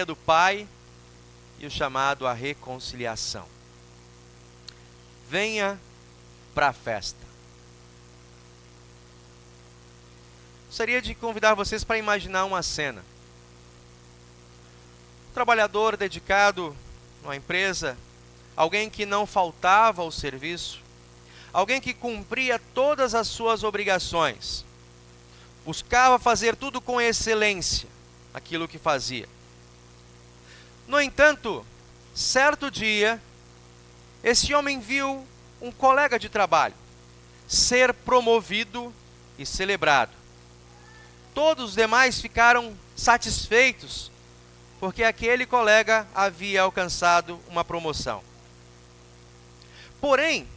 do Pai e o chamado à reconciliação. Venha para a festa. Gostaria de convidar vocês para imaginar uma cena. Um trabalhador dedicado numa empresa, alguém que não faltava ao serviço, alguém que cumpria todas as suas obrigações, buscava fazer tudo com excelência, aquilo que fazia. No entanto, certo dia, esse homem viu um colega de trabalho ser promovido e celebrado. Todos os demais ficaram satisfeitos, porque aquele colega havia alcançado uma promoção. Porém,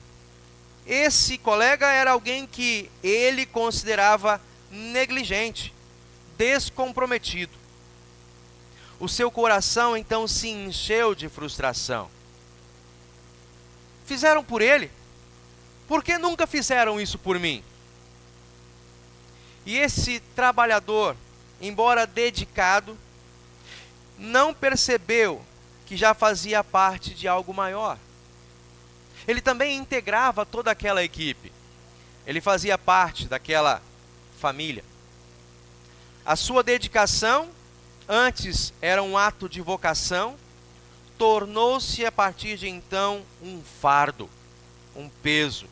esse colega era alguém que ele considerava negligente, descomprometido. O seu coração então se encheu de frustração. Fizeram por ele? Por que nunca fizeram isso por mim? E esse trabalhador, embora dedicado, não percebeu que já fazia parte de algo maior. Ele também integrava toda aquela equipe. Ele fazia parte daquela família. A sua dedicação, antes era um ato de vocação, tornou-se a partir de então um fardo, um peso.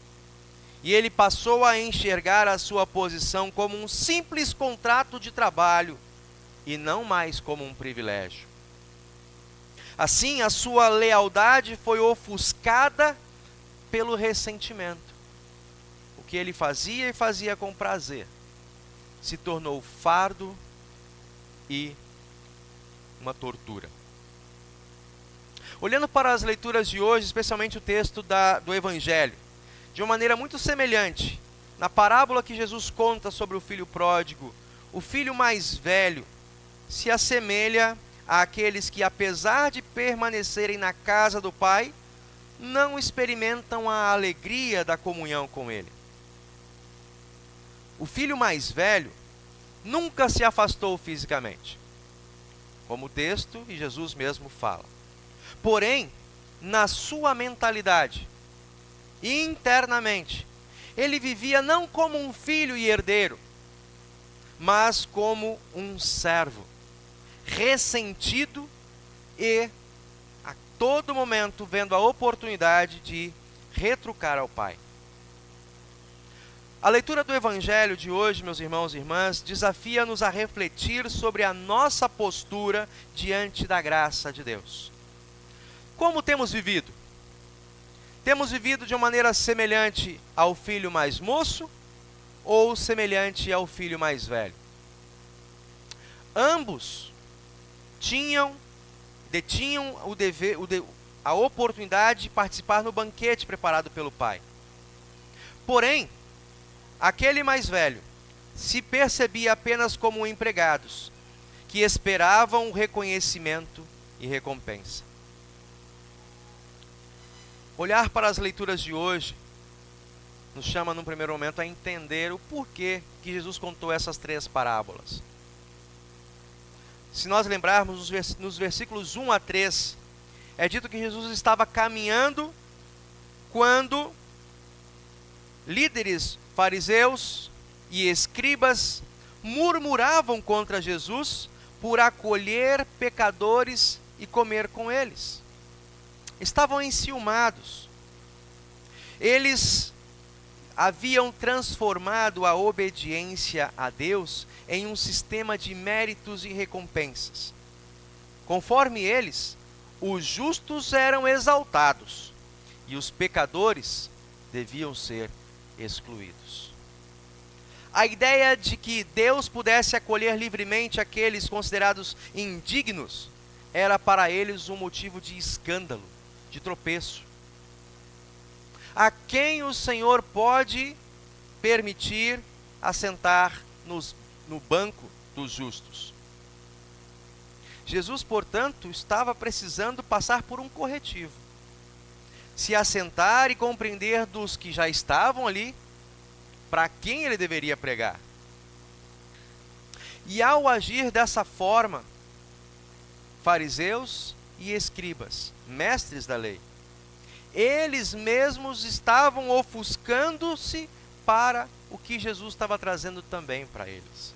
E ele passou a enxergar a sua posição como um simples contrato de trabalho e não mais como um privilégio. Assim, a sua lealdade foi ofuscada pelo ressentimento. O que ele fazia e fazia com prazer se tornou fardo e uma tortura. Olhando para as leituras de hoje, especialmente o texto do Evangelho, de uma maneira muito semelhante, na parábola que Jesus conta sobre o filho pródigo, o filho mais velho se assemelha àqueles que, apesar de permanecerem na casa do Pai, não experimentam a alegria da comunhão com Ele. O filho mais velho nunca se afastou fisicamente, como o texto e Jesus mesmo fala. Porém, na sua mentalidade, internamente, ele vivia não como um filho e herdeiro, mas como um servo, ressentido e a todo momento vendo a oportunidade de retrucar ao Pai. A leitura do Evangelho de hoje, meus irmãos e irmãs, desafia-nos a refletir sobre a nossa postura diante da graça de Deus. Como temos vivido? Temos vivido de uma maneira semelhante ao filho mais moço ou semelhante ao filho mais velho? Ambos detinham a oportunidade de participar no banquete preparado pelo Pai. Porém, aquele mais velho se percebia apenas como empregados, que esperavam reconhecimento e recompensa. Olhar para as leituras de hoje nos chama, num primeiro momento, a entender o porquê que Jesus contou essas três parábolas. Se nós lembrarmos, nos versículos 1 a 3, é dito que Jesus estava caminhando quando líderes fariseus e escribas murmuravam contra Jesus por acolher pecadores e comer com eles. Estavam enciumados. Eles haviam transformado a obediência a Deus em um sistema de méritos e recompensas. Conforme eles, os justos eram exaltados e os pecadores deviam ser excluídos. A ideia de que Deus pudesse acolher livremente aqueles considerados indignos era para eles um motivo de escândalo, de tropeço. A quem o Senhor pode permitir assentar no banco dos justos? Jesus, portanto, estava precisando passar por um corretivo. Se assentar e compreender dos que já estavam ali, para quem ele deveria pregar. E ao agir dessa forma, fariseus e escribas, mestres da lei. Eles mesmos estavam ofuscando-se para o que Jesus estava trazendo também para eles.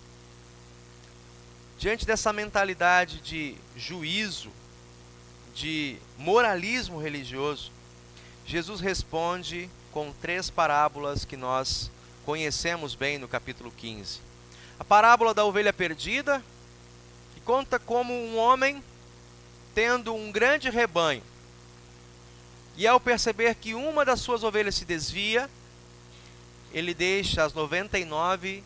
Diante dessa mentalidade de juízo, de moralismo religioso, Jesus responde com 3 parábolas que nós conhecemos bem no capítulo 15. A parábola da ovelha perdida, que conta como um homem tendo um grande rebanho, e ao perceber que uma das suas ovelhas se desvia, ele deixa as 99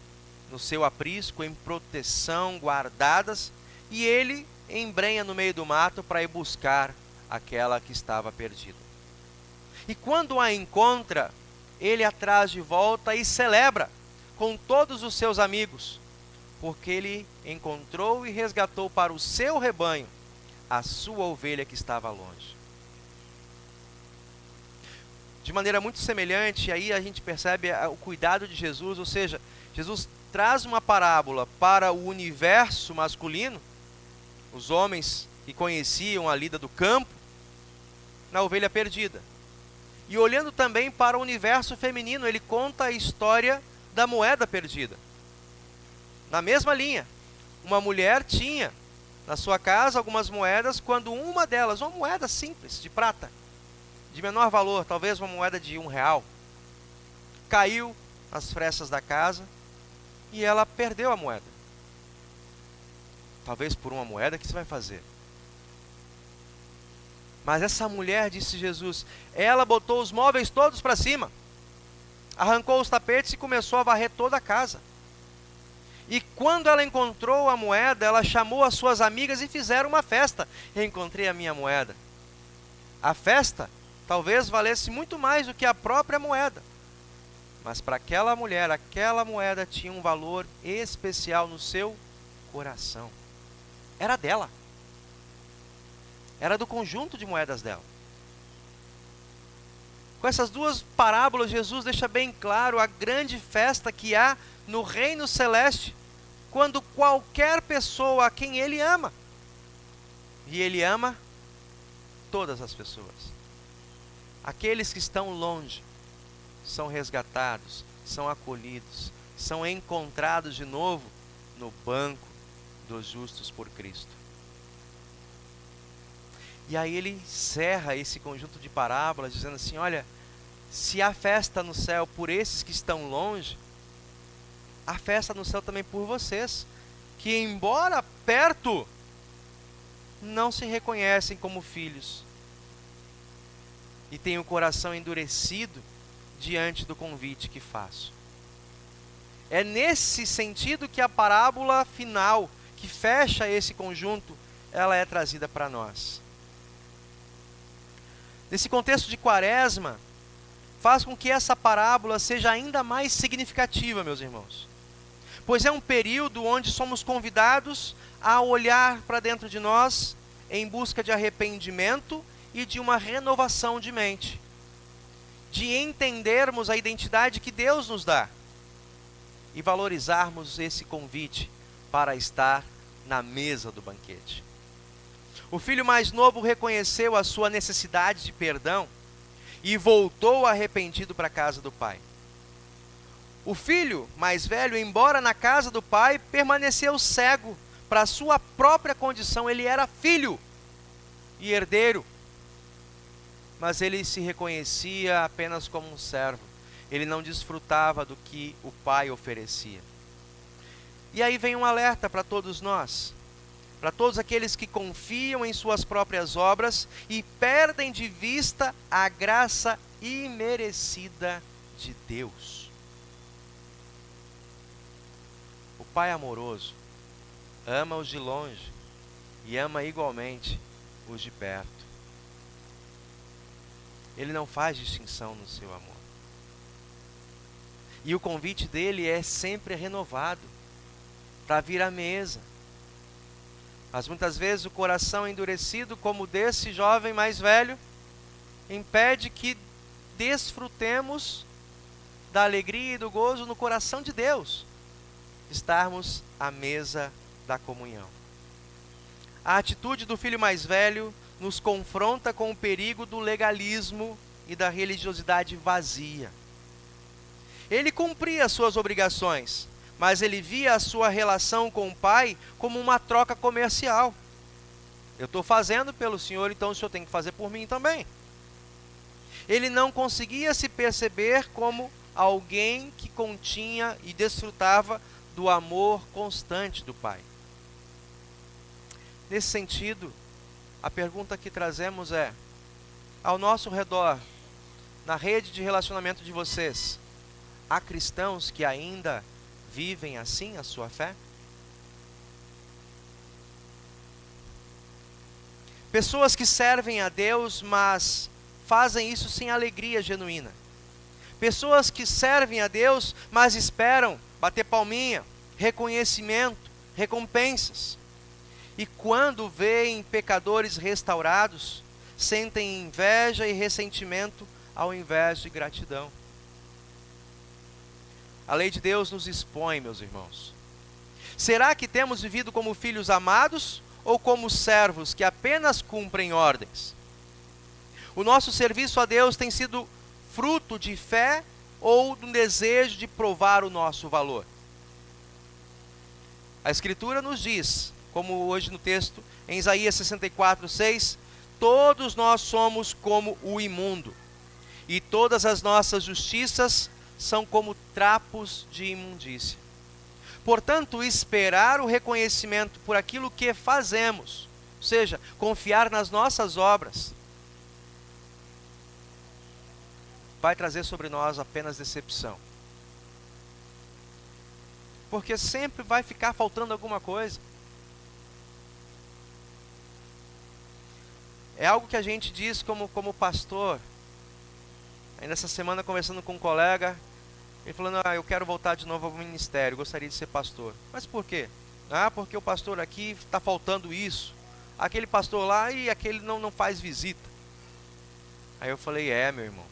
no seu aprisco, em proteção, guardadas, e ele embrenha no meio do mato para ir buscar aquela que estava perdida. E quando a encontra, ele a traz de volta e celebra com todos os seus amigos, porque ele encontrou e resgatou para o seu rebanho a sua ovelha que estava longe. De maneira muito semelhante, aí a gente percebe o cuidado de Jesus, ou seja, Jesus traz uma parábola para o universo masculino, os homens que conheciam a lida do campo, na ovelha perdida. E olhando também para o universo feminino, ele conta a história da moeda perdida. Na mesma linha, uma mulher tinha na sua casa algumas moedas, quando uma delas, uma moeda simples, de prata, de menor valor, talvez uma moeda de R$1, caiu nas frestas da casa e ela perdeu a moeda. Talvez por uma moeda, o que você vai fazer? Mas essa mulher, disse Jesus, ela botou os móveis todos para cima, arrancou os tapetes e começou a varrer toda a casa. E quando ela encontrou a moeda, ela chamou as suas amigas e fizeram uma festa. Eu encontrei a minha moeda. A festa talvez valesse muito mais do que a própria moeda. Mas para aquela mulher, aquela moeda tinha um valor especial no seu coração. Era dela. Era do conjunto de moedas dela. Com essas 2 parábolas, Jesus deixa bem claro a grande festa que há no reino celeste, quando qualquer pessoa a quem ele ama, e ele ama todas as pessoas, aqueles que estão longe, são resgatados, são acolhidos, são encontrados de novo no banco dos justos por Cristo. E aí ele encerra esse conjunto de parábolas dizendo assim, olha, se há festa no céu por esses que estão longe, há festa no céu também por vocês, que embora perto, não se reconhecem como filhos e têm o coração endurecido diante do convite que faço. É nesse sentido que a parábola final, que fecha esse conjunto, ela é trazida para nós. Nesse contexto de Quaresma, faz com que essa parábola seja ainda mais significativa, meus irmãos. Pois é um período onde somos convidados a olhar para dentro de nós em busca de arrependimento e de uma renovação de mente. De entendermos a identidade que Deus nos dá e valorizarmos esse convite para estar na mesa do banquete. O filho mais novo reconheceu a sua necessidade de perdão e voltou arrependido para a casa do pai. O filho mais velho, embora na casa do pai, permaneceu cego para a sua própria condição. Ele era filho e herdeiro, mas ele se reconhecia apenas como um servo. Ele não desfrutava do que o pai oferecia. E aí vem um alerta para todos nós, para todos aqueles que confiam em suas próprias obras e perdem de vista a graça imerecida de Deus. O Pai amoroso ama os de longe e ama igualmente os de perto. Ele não faz distinção no seu amor. E o convite dele é sempre renovado para vir à mesa. Mas muitas vezes o coração endurecido, como desse jovem mais velho, impede que desfrutemos da alegria e do gozo no coração de Deus, estarmos à mesa da comunhão. A atitude do filho mais velho nos confronta com o perigo do legalismo e da religiosidade vazia. Ele cumpria as suas obrigações, mas ele via a sua relação com o pai como uma troca comercial. Eu estou fazendo pelo senhor, então o senhor tem que fazer por mim também. Ele não conseguia se perceber como alguém que continha e desfrutava do amor constante do pai. Nesse sentido, a pergunta que trazemos é: ao nosso redor, na rede de relacionamento de vocês, há cristãos que ainda vivem assim a sua fé? Pessoas que servem a Deus, mas fazem isso sem alegria genuína. Pessoas que servem a Deus, mas esperam bater palminha, reconhecimento, recompensas. E quando veem pecadores restaurados, sentem inveja e ressentimento ao invés de gratidão. A lei de Deus nos expõe, meus irmãos. Será que temos vivido como filhos amados ou como servos que apenas cumprem ordens? O nosso serviço a Deus tem sido fruto de fé ou de um desejo de provar o nosso valor? A Escritura nos diz, como hoje no texto, em Isaías 64:6, todos nós somos como o imundo, e todas as nossas justiças são como trapos de imundícia. Portanto, esperar o reconhecimento por aquilo que fazemos, ou seja, confiar nas nossas obras, vai trazer sobre nós apenas decepção. Porque sempre vai ficar faltando alguma coisa. É algo que a gente diz como pastor. Aí nessa semana, conversando com um colega, ele falando: eu quero voltar de novo ao ministério, gostaria de ser pastor. Mas por quê? Porque o pastor aqui está faltando isso. Aquele pastor lá e aquele não faz visita. Aí eu falei: meu irmão,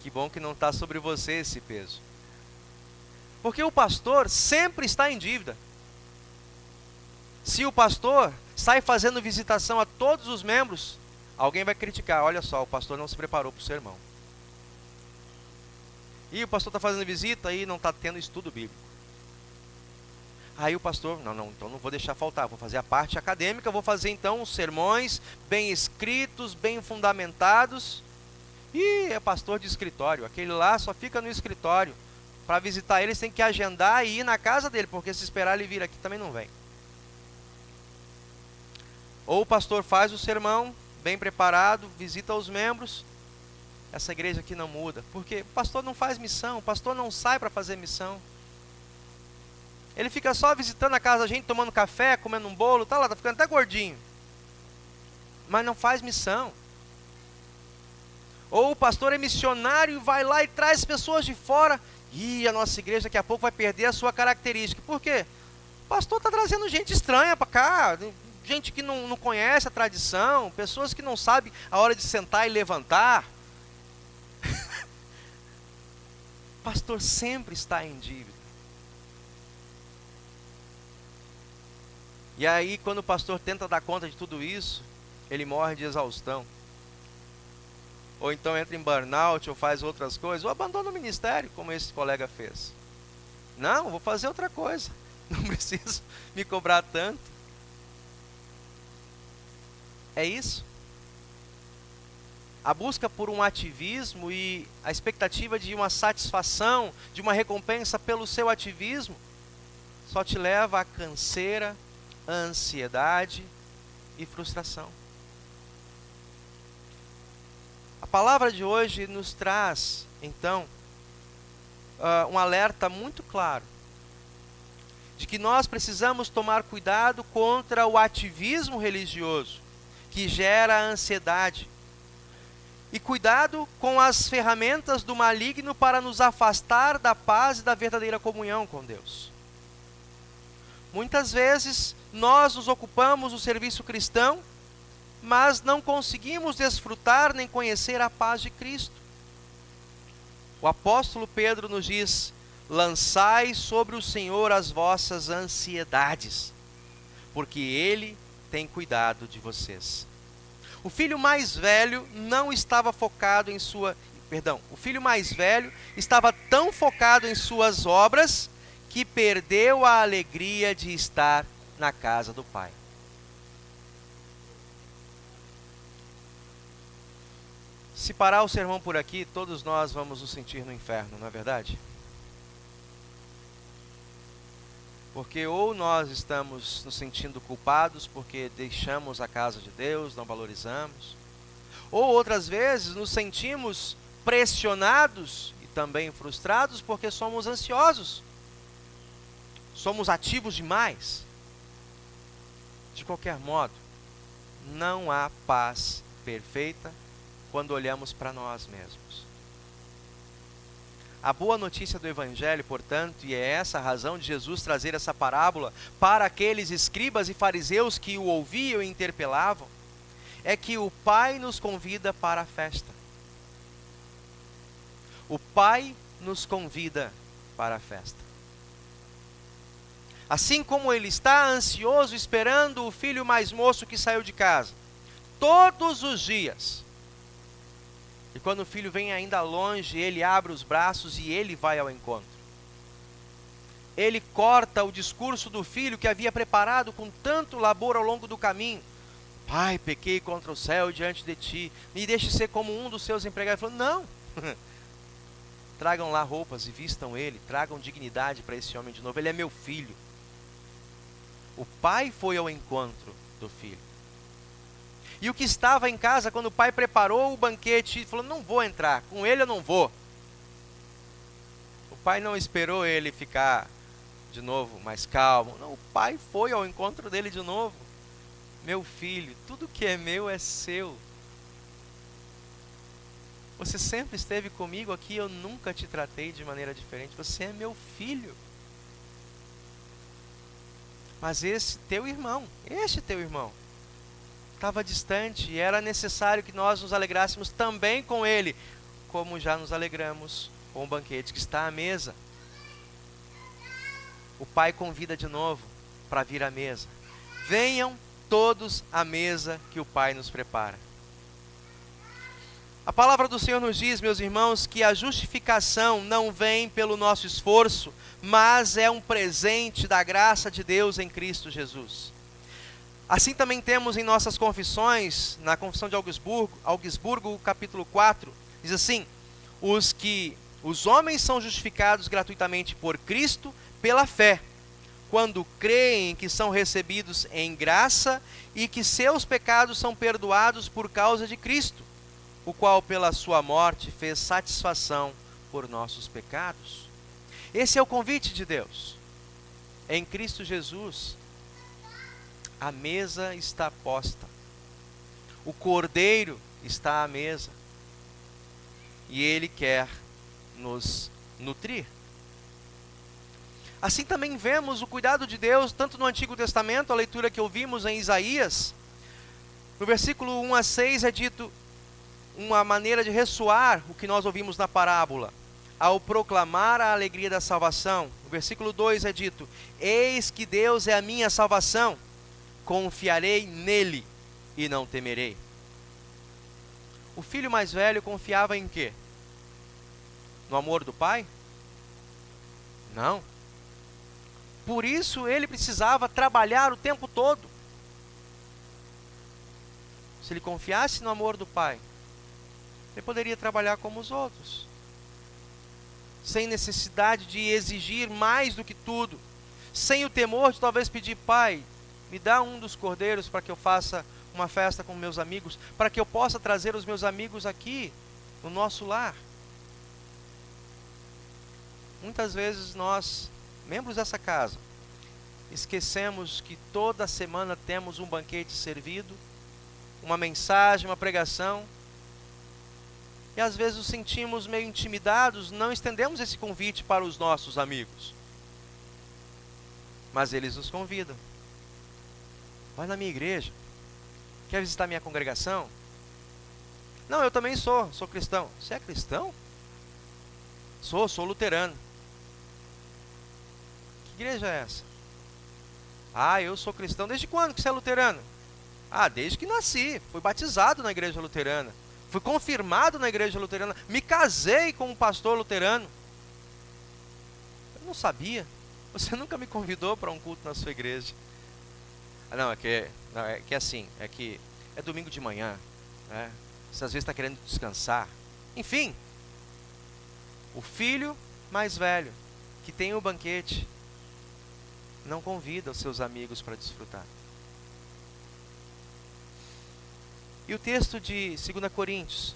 que bom que não está sobre você esse peso. Porque o pastor sempre está em dívida. Se o pastor sai fazendo visitação a todos os membros, alguém vai criticar: olha só, o pastor não se preparou para o sermão. E o pastor está fazendo visita e não está tendo estudo bíblico. Aí o pastor: então não vou deixar faltar, vou fazer a parte acadêmica, vou fazer então os sermões bem escritos, bem fundamentados. E é pastor de escritório, aquele lá só fica no escritório. Para visitar ele, tem que agendar e ir na casa dele, porque se esperar ele vir aqui também não vem. Ou o pastor faz o sermão, bem preparado, visita os membros. Essa igreja aqui não muda, porque o pastor não faz missão, o pastor não sai para fazer missão. Ele fica só visitando a casa da gente, tomando café, comendo um bolo, tá ficando até gordinho. Mas não faz missão. Ou o pastor é missionário e vai lá e traz pessoas de fora. E a nossa igreja daqui a pouco vai perder a sua característica. Por quê? O pastor está trazendo gente estranha para cá, gente que não conhece a tradição, pessoas que não sabem a hora de sentar e levantar. O pastor sempre está em dívida. E aí, quando o pastor tenta dar conta de tudo isso, ele morre de exaustão. Ou então entra em burnout, ou faz outras coisas, ou abandona o ministério, como esse colega fez. Não, vou fazer outra coisa. Não preciso me cobrar tanto. É isso. A busca por um ativismo e a expectativa de uma satisfação, de uma recompensa pelo seu ativismo, só te leva à canseira, à ansiedade e frustração. A palavra de hoje nos traz, então, um alerta muito claro de que nós precisamos tomar cuidado contra o ativismo religioso que gera ansiedade, e cuidado com as ferramentas do maligno para nos afastar da paz e da verdadeira comunhão com Deus. Muitas vezes nós nos ocupamos do serviço cristão, mas não conseguimos desfrutar nem conhecer a paz de Cristo. O apóstolo Pedro nos diz: lançai sobre o Senhor as vossas ansiedades, porque Ele tem cuidado de vocês. O filho mais velho não estava focado em sua... Perdão, o filho mais velho estava tão focado em suas obras que perdeu a alegria de estar na casa do pai. Se parar o sermão por aqui, todos nós vamos nos sentir no inferno, não é verdade? Porque ou nós estamos nos sentindo culpados porque deixamos a casa de Deus, não valorizamos, ou outras vezes nos sentimos pressionados e também frustrados porque somos ansiosos, somos ativos demais. De qualquer modo, não há paz perfeita quando olhamos para nós mesmos. A boa notícia do Evangelho, portanto, e é essa a razão de Jesus trazer essa parábola para aqueles escribas e fariseus que o ouviam e interpelavam, é que o Pai nos convida para a festa. O Pai nos convida para a festa. Assim como Ele está ansioso esperando o filho mais moço que saiu de casa, todos os dias. E quando o filho vem ainda longe, ele abre os braços e ele vai ao encontro. Ele corta o discurso do filho que havia preparado com tanto labor ao longo do caminho. Pai, pequei contra o céu diante de ti, me deixe ser como um dos seus empregados. Ele falou, não. Tragam lá roupas e vistam ele, tragam dignidade para esse homem de novo, ele é meu filho. O pai foi ao encontro do filho. E o que estava em casa, quando o pai preparou o banquete, falou, não vou entrar, com ele eu não vou. O pai não esperou ele ficar de novo mais calmo. Não, o pai foi ao encontro dele de novo. Meu filho, tudo que é meu é seu. Você sempre esteve comigo aqui, eu nunca te tratei de maneira diferente. Você é meu filho. Mas este teu irmão, estava distante e era necessário que nós nos alegrássemos também com ele, como já nos alegramos com o banquete que está à mesa. O pai convida de novo para vir à mesa. Venham todos à mesa que o pai nos prepara. A palavra do Senhor nos diz, meus irmãos, que a justificação não vem pelo nosso esforço, mas é um presente da graça de Deus em Cristo Jesus. Assim também temos em nossas confissões, na confissão de Augsburgo, capítulo 4, diz assim, os homens são justificados gratuitamente por Cristo pela fé, quando creem que são recebidos em graça e que seus pecados são perdoados por causa de Cristo, o qual pela sua morte fez satisfação por nossos pecados. Esse é o convite de Deus. Em Cristo Jesus, a mesa está posta. O cordeiro está à mesa. E Ele quer nos nutrir. Assim também vemos o cuidado de Deus, tanto no Antigo Testamento, a leitura que ouvimos em Isaías. No versículo 1 a 6 é dito uma maneira de ressoar o que nós ouvimos na parábola. Ao proclamar a alegria da salvação. No versículo 2 é dito, eis que Deus é a minha salvação. Confiarei nele e não temerei. O filho mais velho confiava em quê? No amor do pai? Não. Por isso ele precisava trabalhar o tempo todo. Se ele confiasse no amor do pai, ele poderia trabalhar como os outros, sem necessidade de exigir mais do que tudo, sem o temor de talvez pedir, pai, me dá um dos cordeiros para que eu faça uma festa com meus amigos, para que eu possa trazer os meus amigos aqui, no nosso lar. Muitas vezes nós, membros dessa casa, esquecemos que toda semana temos um banquete servido, uma mensagem, uma pregação, e às vezes nos sentimos meio intimidados, não estendemos esse convite para os nossos amigos. Mas eles nos convidam. Vai na minha igreja. Quer visitar minha congregação? Não, eu também sou cristão. Você é cristão? Sou luterano. Que igreja é essa? Ah, eu sou cristão. Desde quando que você é luterano? Ah, desde que nasci. Fui batizado na igreja luterana. Fui confirmado na igreja luterana. Me casei com um pastor luterano. Eu não sabia. Você nunca me convidou para um culto na sua igreja. Ah, não, é que assim, é que é domingo de manhã, né? Você às vezes está querendo descansar. Enfim, o filho mais velho, que tem o banquete, não convida os seus amigos para desfrutar. E o texto de 2 Coríntios.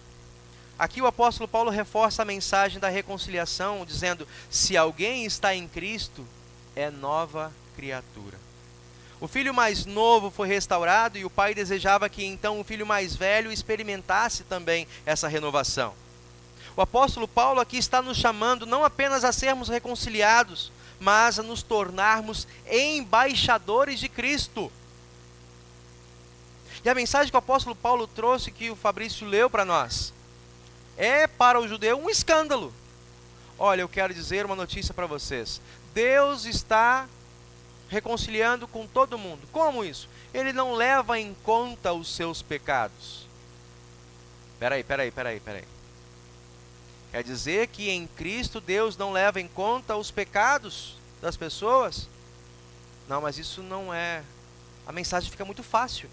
Aqui o apóstolo Paulo reforça a mensagem da reconciliação, dizendo: se alguém está em Cristo, é nova criatura. O filho mais novo foi restaurado e o pai desejava que então o filho mais velho experimentasse também essa renovação. O apóstolo Paulo aqui está nos chamando não apenas a sermos reconciliados, mas a nos tornarmos embaixadores de Cristo. E a mensagem que o apóstolo Paulo trouxe, que o Fabrício leu para nós, é para o judeu um escândalo. Olha, eu quero dizer uma notícia para vocês. Deus está reconciliando com todo mundo. Como isso? Ele não leva em conta os seus pecados. Peraí. Quer dizer que em Cristo Deus não leva em conta os pecados das pessoas? Não, mas isso não é... A mensagem fica muito fácil.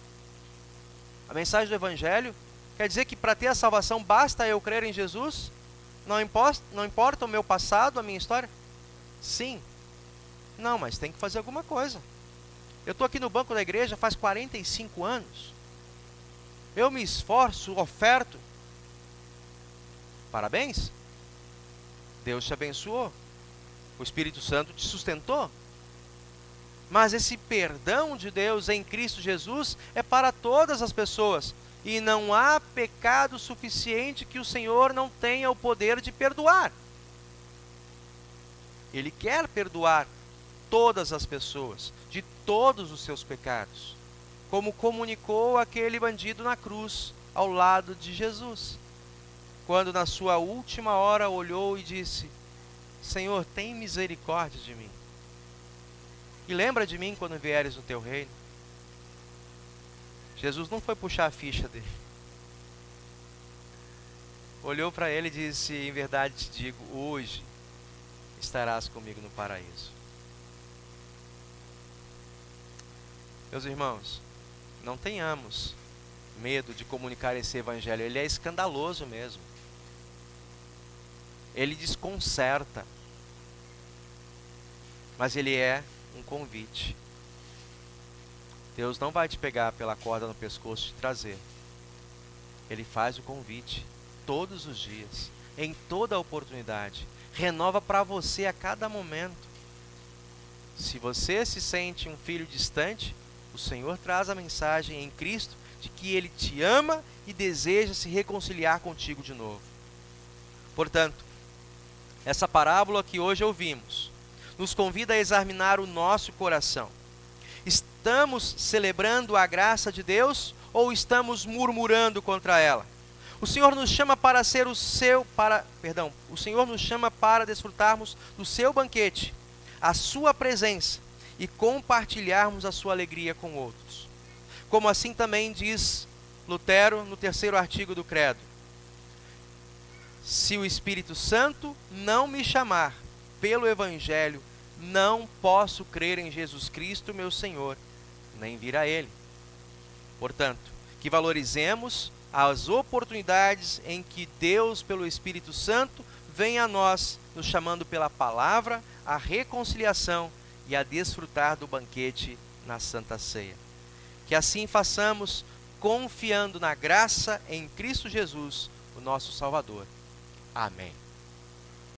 A mensagem do Evangelho quer dizer que para ter a salvação basta eu crer em Jesus? Não importa o meu passado, a minha história? Sim. Não, mas tem que fazer alguma coisa. Eu estou aqui no banco da igreja faz 45 anos. Eu me esforço, oferto. Parabéns. Deus te abençoou. O Espírito Santo te sustentou. Mas esse perdão de Deus em Cristo Jesus é para todas as pessoas. E não há pecado suficiente que o Senhor não tenha o poder de perdoar. Ele quer perdoar todas as pessoas, de todos os seus pecados, como comunicou aquele bandido na cruz, ao lado de Jesus, quando na sua última hora olhou e disse: Senhor, tem misericórdia de mim, e lembra de mim quando vieres no teu reino. Jesus não foi puxar a ficha dele, olhou para ele e disse: em verdade te digo, hoje estarás comigo no paraíso. Meus irmãos, não tenhamos medo de comunicar esse evangelho. Ele é escandaloso mesmo. Ele desconcerta. Mas ele é um convite. Deus não vai te pegar pela corda no pescoço e te trazer. Ele faz o convite todos os dias, em toda a oportunidade. Renova para você a cada momento. Se você se sente um filho distante, o Senhor traz a mensagem em Cristo de que Ele te ama e deseja se reconciliar contigo de novo. Portanto, essa parábola que hoje ouvimos nos convida a examinar o nosso coração. Estamos celebrando a graça de Deus ou estamos murmurando contra ela? O Senhor nos chama para ser o Senhor nos chama para desfrutarmos do seu banquete, a sua presença, e compartilharmos a sua alegria com outros. Como assim também diz Lutero no 3º artigo do Credo: se o Espírito Santo não me chamar pelo Evangelho, não posso crer em Jesus Cristo, meu Senhor, nem vir a Ele. Portanto, que valorizemos as oportunidades em que Deus, pelo Espírito Santo, vem a nós, nos chamando pela palavra, a reconciliação e a desfrutar do banquete na Santa Ceia. Que assim façamos, confiando na graça em Cristo Jesus, o nosso Salvador. Amém.